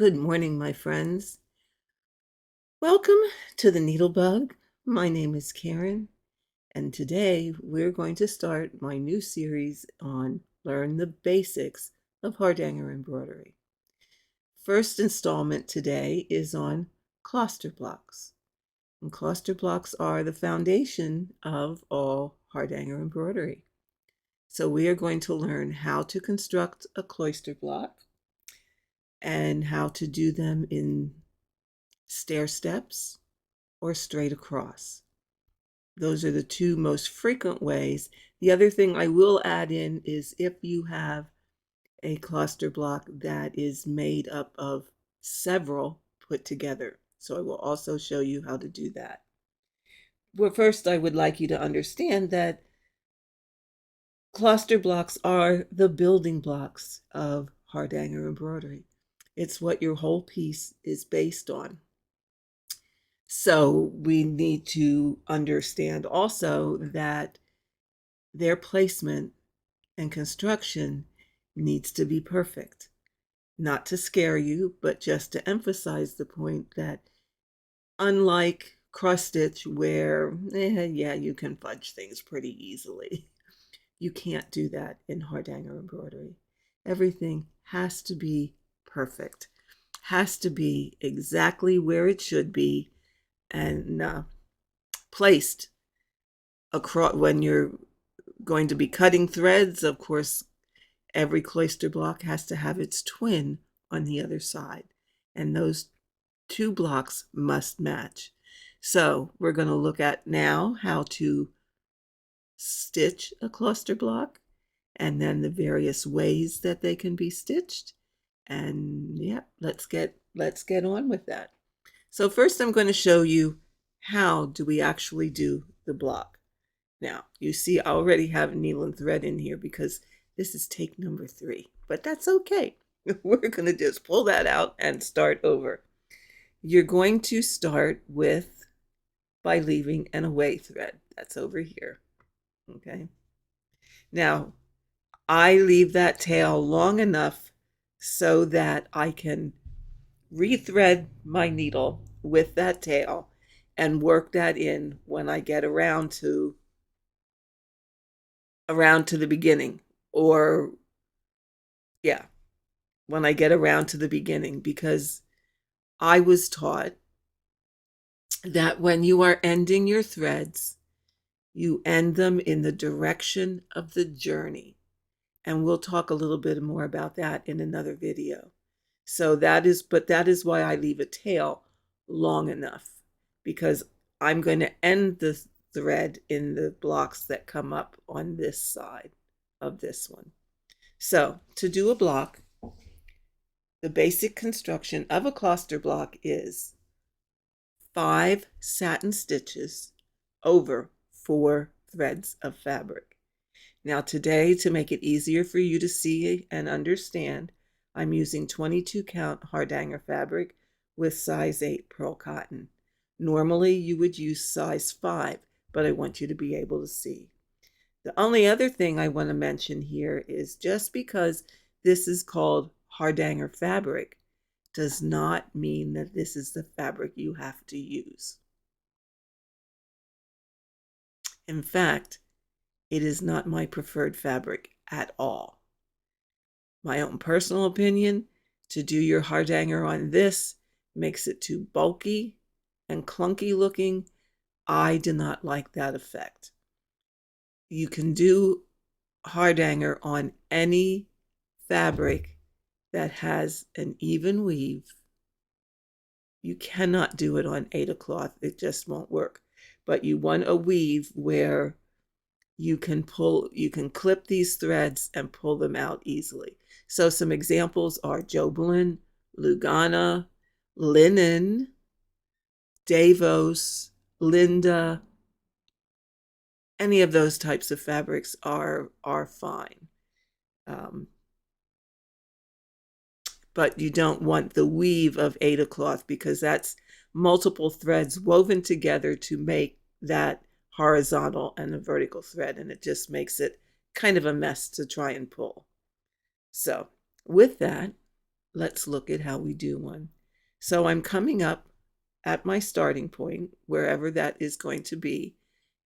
Good morning, my friends. Welcome to the NeedleBugg. My name is Karen, and today we're going to start my new series on Learn the Basics of Hardanger Embroidery. First installment today is on cluster blocks. And cluster blocks are the foundation of all Hardanger embroidery. So we are going to learn how to construct a cloister block and how to do them in stair steps or straight across. Those are the two most frequent ways. The other thing I will add in is if you have a cluster block that is made up of several put together. So I will also show you how to do that. Well, first I would like you to understand that cluster blocks are the building blocks of Hardanger embroidery. It's what your whole piece is based on. So we need to understand also that their placement and construction needs to be perfect. Not to scare you, but just to emphasize the point that unlike cross stitch where, yeah, you can fudge things pretty easily, you can't do that in Hardanger embroidery. Everything has to be perfect, has to be exactly where it should be, and placed across. When you're going to be cutting threads, of course, every cloister block has to have its twin on the other side, and those two blocks must match. So we're going to look at now how to stitch a cluster block and then the various ways that they can be stitched. And yeah, let's get on with that. So first I'm going to show you how do we actually do the block. Now, you see I already have needle and thread in here because this is take number 3, but that's okay. We're going to just pull that out and start over. You're going to start by leaving an away thread. That's over here. Okay. Now, I leave that tail long enough so that I can rethread my needle with that tail and work that in when I get around to the beginning, or yeah, when I get around to the beginning, because I was taught that when you are ending your threads, you end them in the direction of the journey. And we'll talk a little bit more about that in another video. So that is why I leave a tail long enough, because I'm going to end the thread in the blocks that come up on this side of this one. So to do a block, the basic construction of a cluster block is 5 satin stitches over 4 threads of fabric. Now today, to make it easier for you to see and understand, I'm using 22 count Hardanger fabric with size 8 pearl cotton. Normally you would use size 5, but I want you to be able to see. The only other thing I want to mention here is just because this is called Hardanger fabric does not mean that this is the fabric you have to use. In fact, it is not my preferred fabric at all. My own personal opinion, to do your Hardanger on this makes it too bulky and clunky looking. I do not like that effect. You can do Hardanger on any fabric that has an even weave. You cannot do it on Aida cloth. It just won't work. But you want a weave where you can clip these threads and pull them out easily. So some examples are Jobelin, Lugana, Linen, Davos, Linda. Any of those types of fabrics are fine. But you don't want the weave of Aida cloth, because that's multiple threads woven together to make that horizontal and a vertical thread, and it just makes it kind of a mess to try and pull. So with that, let's look at how we do one. So I'm coming up at my starting point, wherever that is going to be,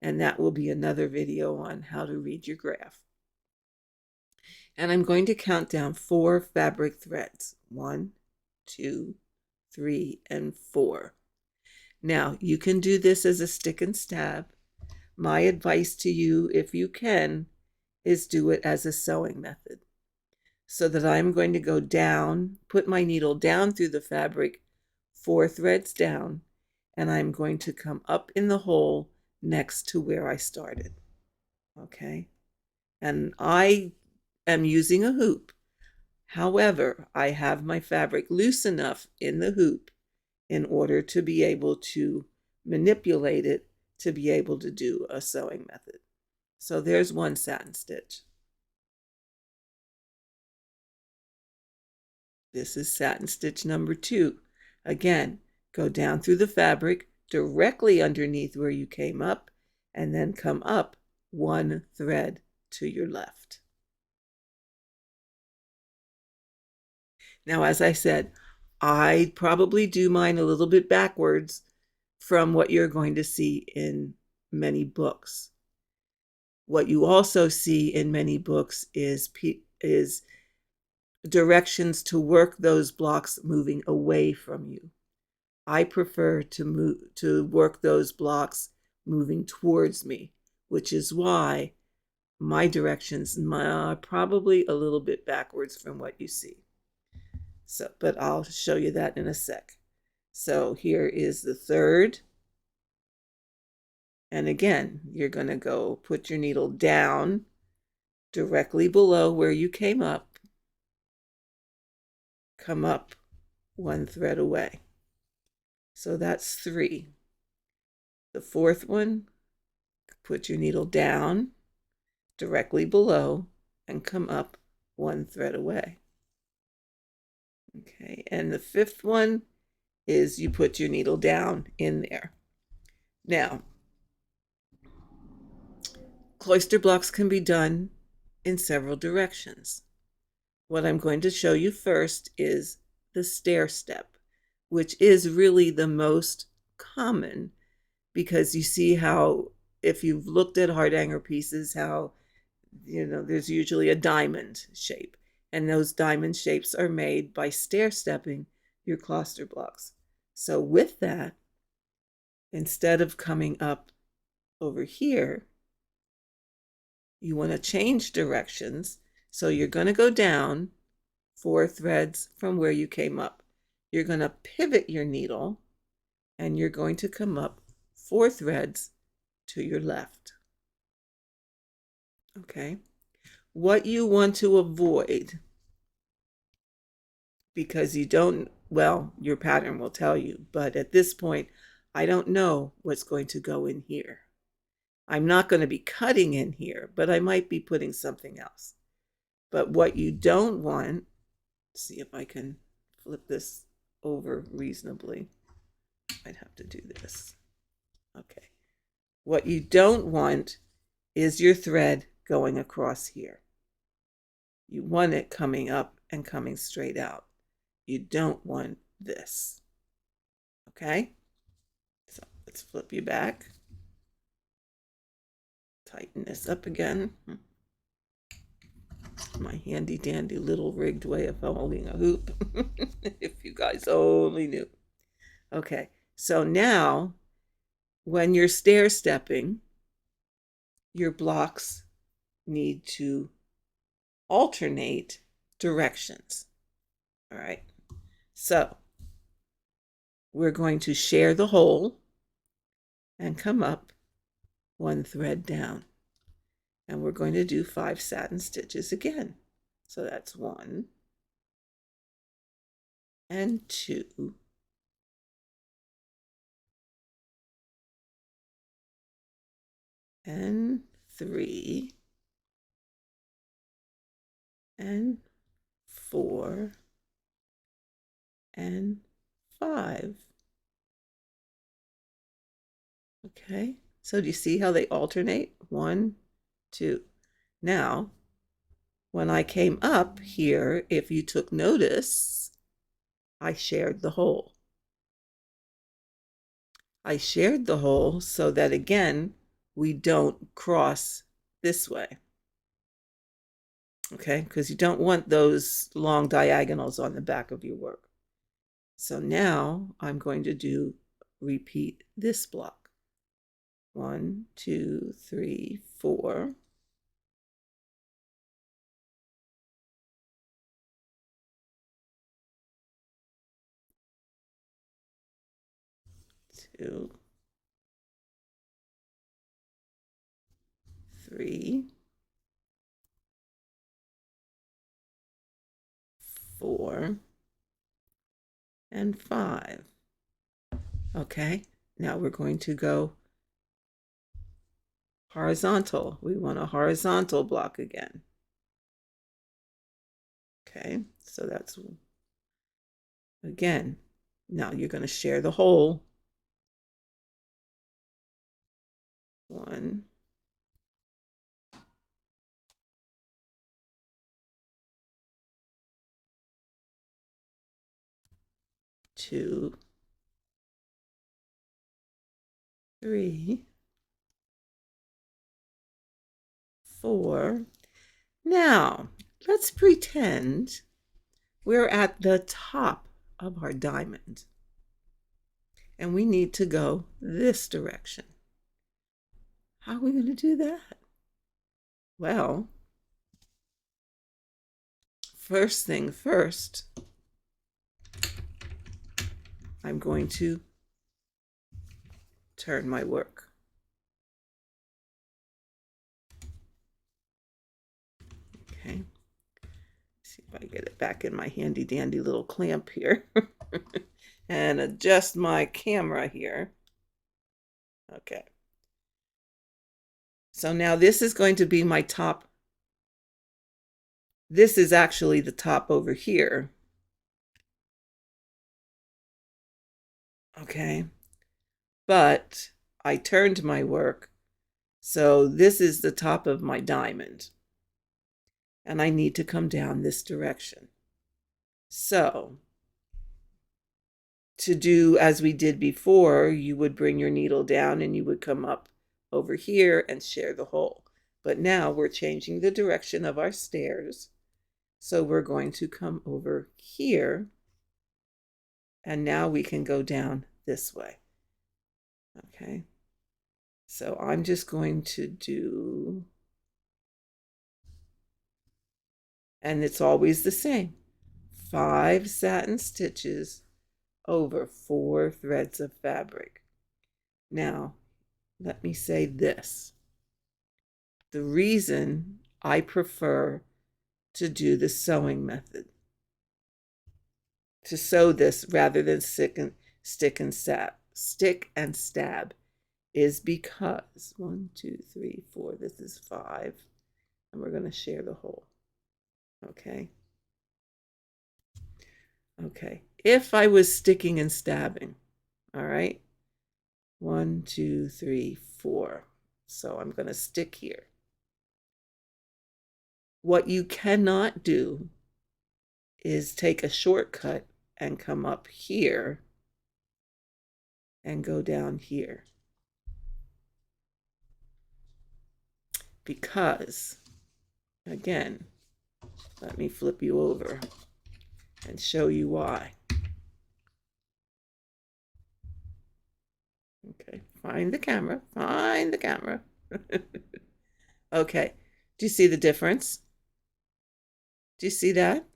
and that will be another video on how to read your graph. And I'm going to count down 4 fabric threads. 1, 2, 3, and 4. Now, you can do this as a stick and stab. My advice to you, if you can, is do it as a sewing method. So that I'm going to go down, put my needle down through the fabric, 4 threads down, and I'm going to come up in the hole next to where I started. Okay? And I am using a hoop. However, I have my fabric loose enough in the hoop in order to be able to manipulate it to be able to do a sewing method. So there's one satin stitch. This is satin stitch number 2. Again, go down through the fabric directly underneath where you came up, and then come up 1 thread to your left. Now, as I said, I probably do mine a little bit backwards from what you're going to see in many books. What you also see in many books is directions to work those blocks moving away from you. I prefer to work those blocks moving towards me, which is why my directions are probably a little bit backwards from what you see. So, but I'll show you that in a sec. So here is the 3rd. And again, you're going to go put your needle down directly below where you came up. Come up 1 thread away. So that's 3. The 4th one, put your needle down directly below and come up 1 thread away. Okay, and the 5th one is you put your needle down in there. Now, cloister blocks can be done in several directions. What I'm going to show you first is the stair step, which is really the most common, because you see how, if you've looked at Hardanger pieces, how, there's usually a diamond shape, and those diamond shapes are made by stair stepping your cloister blocks. So with that, instead of coming up over here, you want to change directions. So you're going to go down 4 threads from where you came up. You're going to pivot your needle, and you're going to come up 4 threads to your left. Okay? What you want to avoid, because you don't, well, your pattern will tell you, but at this point, I don't know what's going to go in here. I'm not going to be cutting in here, but I might be putting something else. But what you don't want, see if I can flip this over reasonably. I'd have to do this. Okay. What you don't want is your thread going across here. You want it coming up and coming straight out. You don't want this. Okay? So let's flip you back. Tighten this up again. My handy dandy little rigged way of holding a hoop. If you guys only knew. Okay, so now when you're stair stepping, your blocks need to alternate directions. All right, so we're going to share the hole and come up 1 thread down. And we're going to do 5 satin stitches again. So that's 1 and 2 and 3 and 4 and 5. Okay, so do you see how they alternate? 1, 2. Now, when I came up here, if you took notice, I shared the hole. I shared the hole so that, again, we don't cross this way. Okay, because you don't want those long diagonals on the back of your work. So now I'm going to repeat this block. 1, 2, 3, 4. 2, 3, 4, and 5. Okay, now we're going to go horizontal. We want a horizontal block again. Okay, so that's, again, now you're going to share the hole. 1, 2, 3, 4. Now, let's pretend we're at the top of our diamond and we need to go this direction. How are we going to do that? Well, first thing first, I'm going to turn my work. Okay, see if I get it back in my handy dandy little clamp here and adjust my camera here. Okay, so now this is going to be my top. This is actually the top over here. Okay, but I turned my work, so this is the top of my diamond and I need to come down this direction. So to do as we did before, you would bring your needle down and you would come up over here and share the hole. But now we're changing the direction of our stairs. So we're going to come over here and now we can go down this way. Okay. So I'm just going to do, and it's always the same, 5 satin stitches over 4 threads of fabric. Now, let me say this. The reason I prefer to do the sewing method, to sew this rather than stick and stab, is because 1, 2, 3, 4, this is 5, and we're going to share the hole. Okay. Okay. If I was sticking and stabbing, all right, 1, 2, 3, 4. So I'm going to stick here. What you cannot do is take a shortcut and come up here and go down here. Because, again, let me flip you over and show you why. Okay, find the camera, find the camera. Okay, do you see the difference? Do you see that?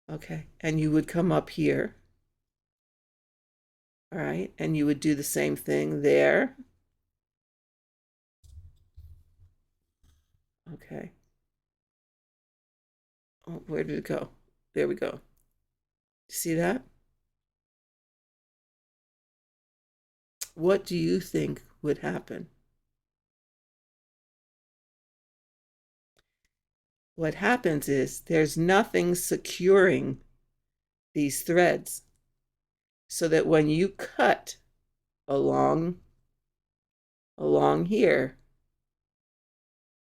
Okay, and you would come up here. All right, and you would do the same thing there. Okay. Oh, where did it go? There we go. See that? What do you think would happen? What happens is there's nothing securing these threads, so that when you cut along here,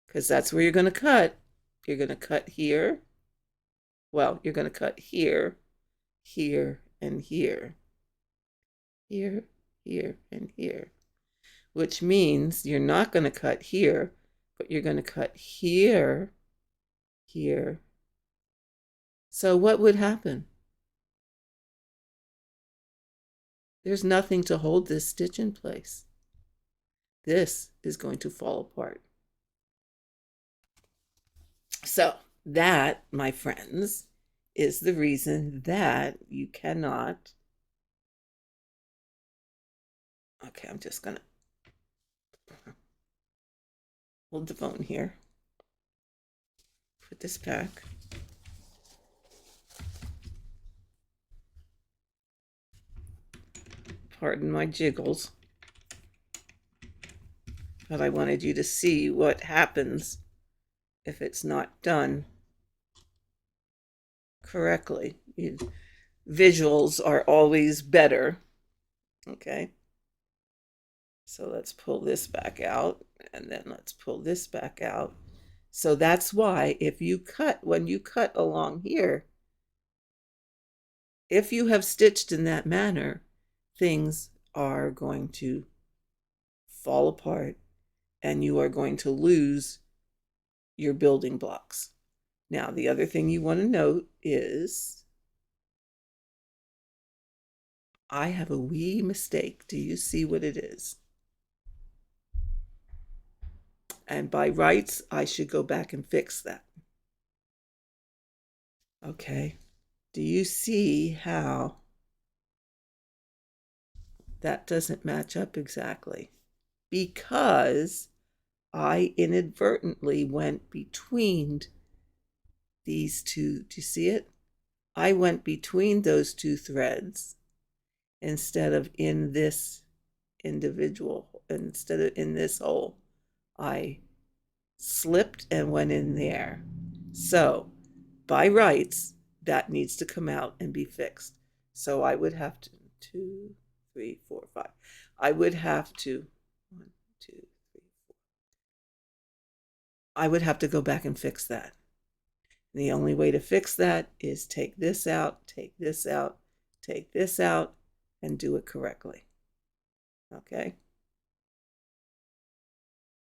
because that's where you're going to cut here, Well, you're going to cut here, here, and here. Here, here, and here. Which means you're not going to cut here, but you're going to cut here, here. So what would happen? There's nothing to hold this stitch in place. This is going to fall apart. So that, my friends, is the reason that you cannot. Okay, I'm just going to hold the phone here. Put this back. Pardon my jiggles. But I wanted you to see what happens if it's not done correctly. Visuals are always better. Okay. So let's pull this back out, and then let's pull this back out. So that's why when you cut along here, if you have stitched in that manner, things are going to fall apart and you are going to lose your building blocks. Now, the other thing you want to note is I have a wee mistake. Do you see what it is? And by rights, I should go back and fix that. Okay. Do you see how that doesn't match up exactly? Because I inadvertently went between these two. Do you see it? I went between those two threads instead of in this individual, instead of in this hole. I slipped and went in there. So by rights, that needs to come out and be fixed. So I would have to, 2, 3, 4, 5. I would have to, 1, 2, 3, 4. I would have to go back and fix that. And the only way to fix that is take this out, take this out, take this out, and do it correctly. Okay?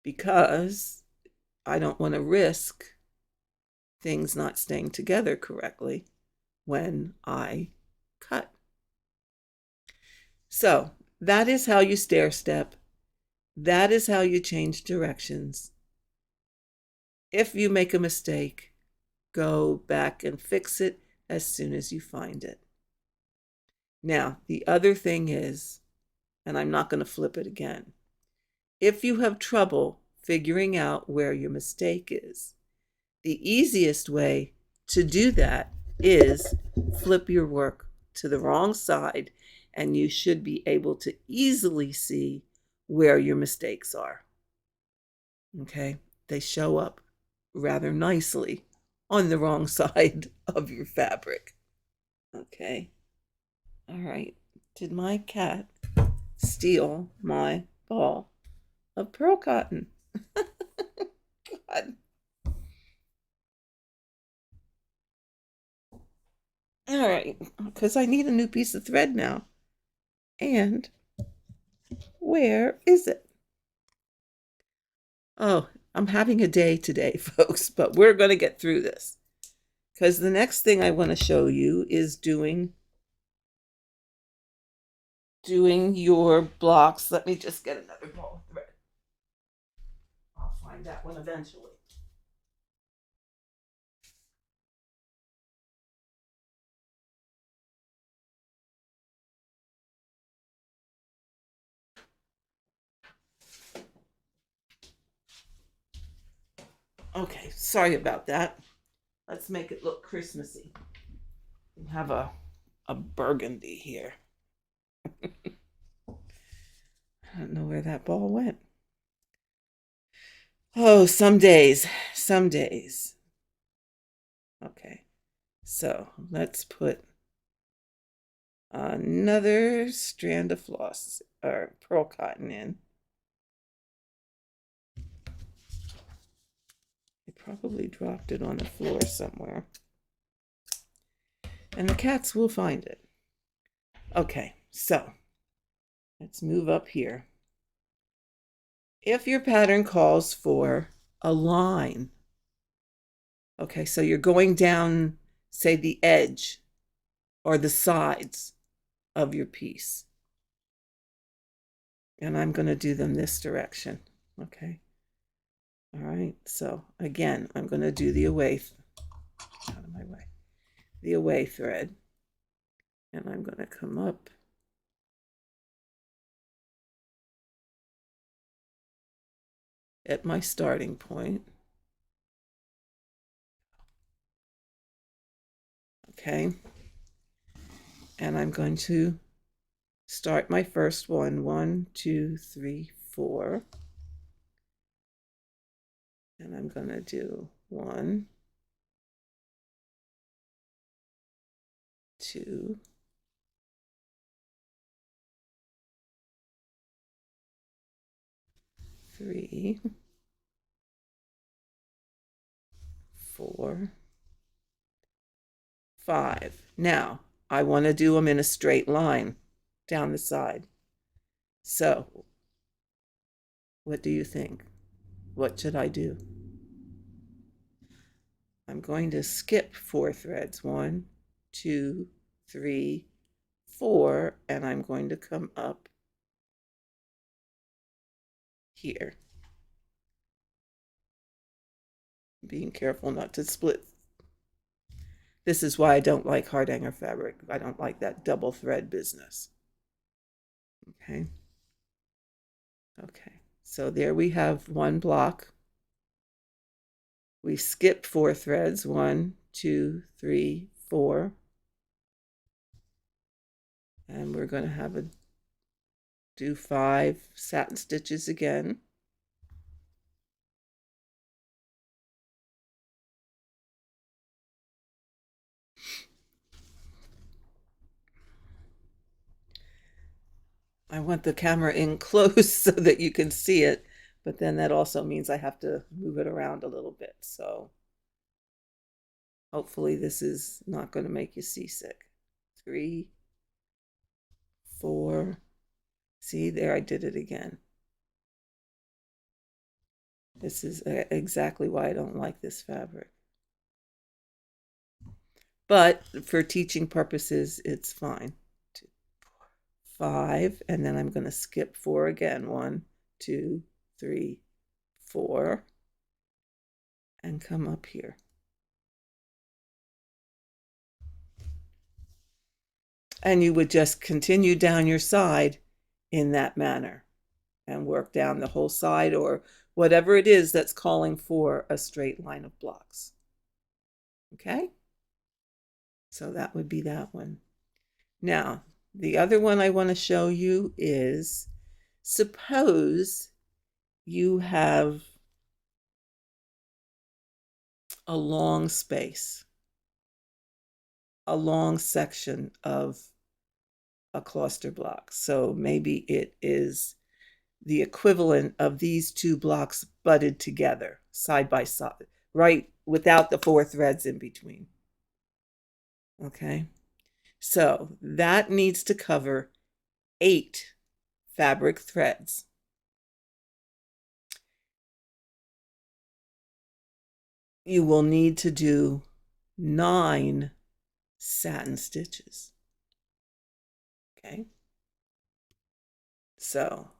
Because I don't want to risk things not staying together correctly when I cut. So that is how you stair step. That is how you change directions. If you make a mistake, go back and fix it as soon as you find it. Now, the other thing is, and I'm not going to flip it again, if you have trouble figuring out where your mistake is, the easiest way to do that is flip your work to the wrong side, and you should be able to easily see where your mistakes are. Okay? They show up rather nicely on the wrong side of your fabric. Okay? All right. Did my cat steal my ball of pearl cotton? God. All right, because I need a new piece of thread now. And where is it? Oh, I'm having a day today, folks, but we're going to get through this. Because the next thing I want to show you is doing your blocks. Let me just get another ball of thread. I'll find that one eventually. Okay, sorry about that. Let's make it look Christmassy. We have a burgundy here. I don't know where that ball went. Oh, some days. Okay, so let's put another strand of floss or pearl cotton in. I probably dropped it on the floor somewhere. And the cats will find it. Okay, so let's move up here. If your pattern calls for a line, okay, so you're going down, say, the edge or the sides of your piece. And I'm going to do them this direction, okay? All right, so again, I'm going to do the away, out of my way, the away thread. And I'm going to come up at my starting point. Okay, and I'm going to start my first one. 1, 2, 3, 4. And I'm going to do 1, 2, 3, 4, 5. Now, I want to do them in a straight line down the side. So, what do you think? What should I do? I'm going to skip 4 threads. 1, 2, 3, 4, and I'm going to come up here. Being careful not to split. This is why I don't like Hardanger fabric. I don't like that double thread business. Okay. Okay. So there we have one block. We skip 4 threads. 1, 2, 3, 4. And we're going to do 5 satin stitches again. I want the camera in close so that you can see it, but then that also means I have to move it around a little bit. So hopefully this is not going to make you seasick. 3, 4. See, there I did it again. This is exactly why I don't like this fabric. But for teaching purposes, it's fine. 2, 4, 5, and then I'm going to skip 4 again. 1, 2, 3, 4, and come up here. And you would just continue down your side in that manner and work down the whole side or whatever it is that's calling for a straight line of blocks. Okay? So that would be that one. Now, the other one I want to show you is, suppose you have a long space, a long section of a cluster block. So maybe it is the equivalent of these 2 blocks butted together, side by side, right, without the 4 threads in between. Okay, so that needs to cover 8 fabric threads. You will need to do 9 satin stitches. Okay, so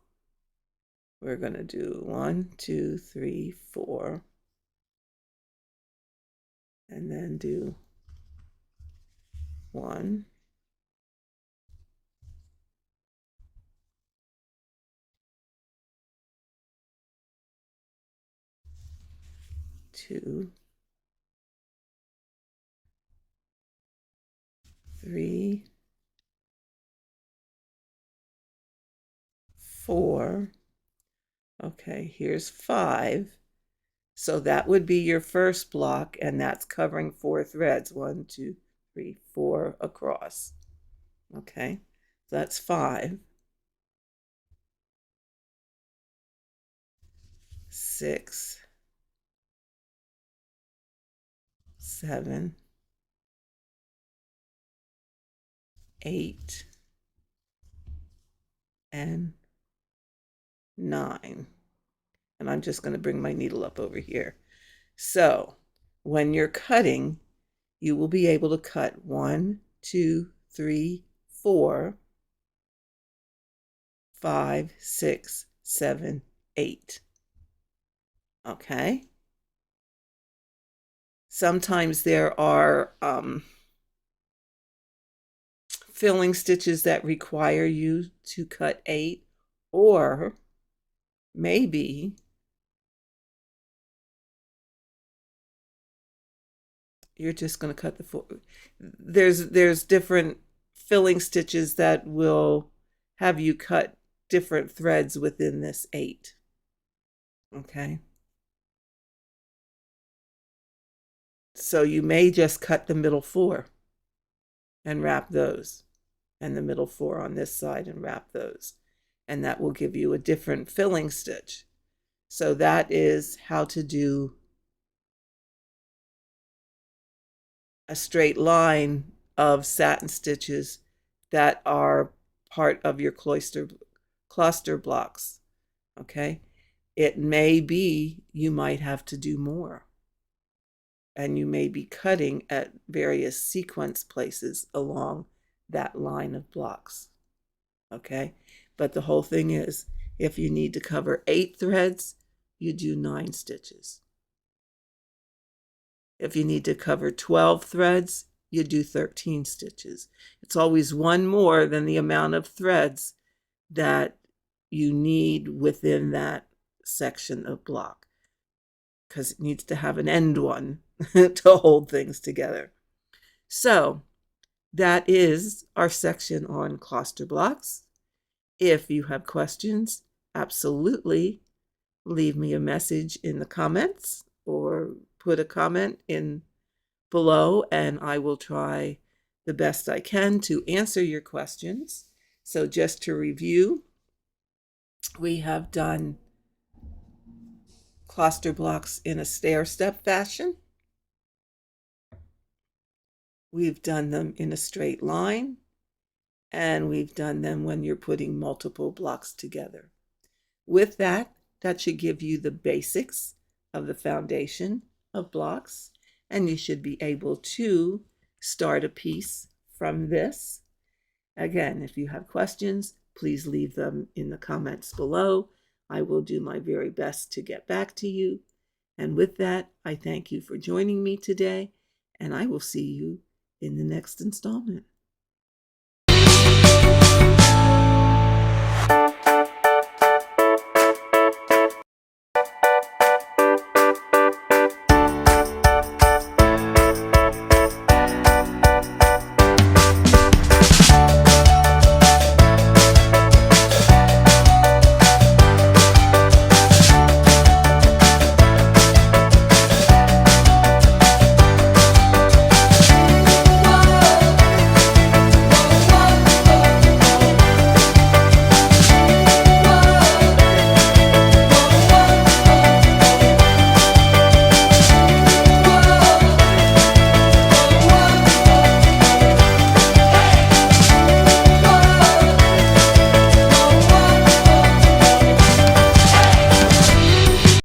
we're going to do 1, 2, 3, 4, and then do 1, 2, 3, 4. Okay, here's 5. So that would be your first block, and that's covering 4 threads. 1, 2, 3, 4 across. Okay, so that's 5. 6, 7, 8, and 9. And I'm just going to bring my needle up over here. So when you're cutting, you will be able to cut 1, 2, 3, 4, 5, 6, 7, 8. Okay? Sometimes there are filling stitches that require you to cut 8, or maybe you're just going to cut the 4. There's different filling stitches that will have you cut different threads within this 8. Okay? So you may just cut the middle 4 and wrap those, and the middle 4 on this side and wrap those. And that will give you a different filling stitch. So that is how to do a straight line of satin stitches that are part of your cluster blocks. Okay? It may be you might have to do more, and you may be cutting at various sequence places along that line of blocks. Okay? But the whole thing is, if you need to cover 8 threads, you do 9 stitches. If you need to cover 12 threads, you do 13 stitches. It's always one more than the amount of threads that you need within that section of block, because it needs to have an end one to hold things together. So that is our section on cluster blocks. If you have questions, absolutely leave me a message in the comments or put a comment in below, and I will try the best I can to answer your questions. So just to review, we have done cluster blocks in a stair-step fashion. We've done them in a straight line, and we've done them when you're putting multiple blocks together. With that, that should give you the basics of the foundation of blocks, and you should be able to start a piece from this. Again, if you have questions, please leave them in the comments below. I will do my very best to get back to you. And with that, I thank you for joining me today, and I will see you in the next installment.